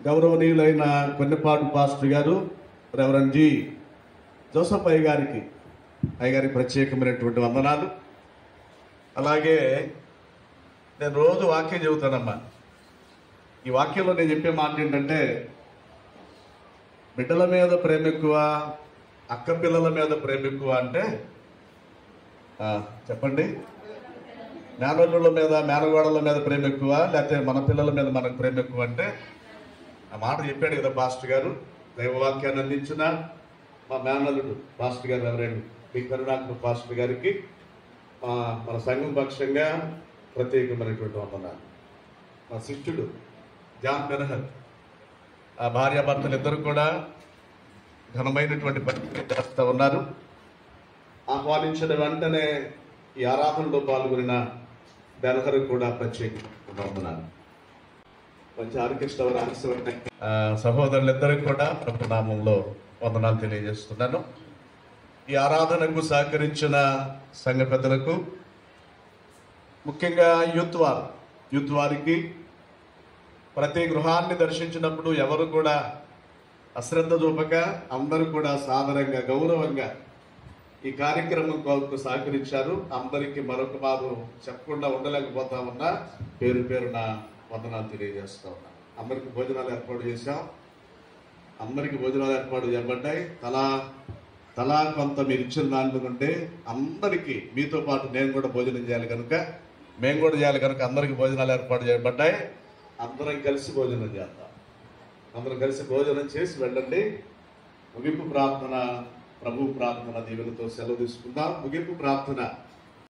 గౌరవనీయులైన కొన్నిపాటు పాస్టర్ గారు reverend G Joseph అయ్యగారికి ప్రత్యేకమైనటువంటి వందనాలు. అలాగే నేను రోజు వాక్యం చెబుతానమ్మా. ఈ వాక్యంలో నేను చెప్పే మాట ఏంటంటే, బిడ్డల మీద ప్రేమ ఎక్కువ, అక్క పిల్లల మీద ప్రేమ ఎక్కువ అంటే చెప్పండి, మేనల్లుల మీద మేనగోడల మీద ప్రేమ ఎక్కువ, లేకపోతే మన పిల్లల మీద మనకు ప్రేమ ఎక్కువ అంటే ఆ మాట చెప్పాడు కదా పాస్టర్ గారు. దైవవాక్యాన్ని అందించిన మా మేనల్లుడు పాస్టర్ గారు రెవరెండ్ బి కరుణాకర్ పాస్టర్ గారికి మన సంఘం పక్షంగా ప్రత్యేకమైనటువంటి వందనాలు. మా శిష్యుడు జాన్ బెనహర్, ఆ భార్యాభర్తలు ఇద్దరు కూడా ఘనమైనటువంటి పని చేస్తూ ఉన్నారు. ఆహ్వానించిన వెంటనే ఈ ఆరాధనలో పాల్గొనిన బెనహర్ కూడా ప్రత్యేకంగా వందనాలు. మంచి ఆర్కెస్ట్రా సహోదరులిద్దరికి కూడా ప్రభు నామంలో వందనాలు తెలియజేస్తున్నాను. ఈ ఆరాధనకు సహకరించిన సంఘ పెద్దలకు, ముఖ్యంగా యూత్ వారికి, ప్రతి గృహాన్ని దర్శించినప్పుడు ఎవరు కూడా అశ్రద్ధ చూపక అందరూ కూడా సాదరంగా గౌరవంగా ఈ కార్యక్రమం కొరకు సహకరించారు. అందరికీ మరొక మారు చెప్పకుండా ఉండలేకపోతా ఉన్నా పేరు పేరున వందనాలు తెలియజేస్తా ఉన్నా. అందరికి భోజనాలు ఏర్పాటు చేశాం. అందరికి భోజనాలు ఏర్పాటు చేయబడ్డాయి. తలా కొంత మీరు ఇచ్చిన దాంట్లో ఉంటే అందరికీ మీతో పాటు నేను కూడా భోజనం చేయాలి కనుక, మేము కూడా చేయాలి కనుక అందరికి భోజనాలు ఏర్పాటు చేయబడ్డాయి. అందరం కలిసి భోజనం చేద్దాం. అందరం కలిసి భోజనం చేసి వెళ్ళండి. ముగింపు ప్రార్థన, ప్రభు ప్రార్థన దీవెనతో సెలవు తీసుకుందాం. ముగింపు ప్రార్థన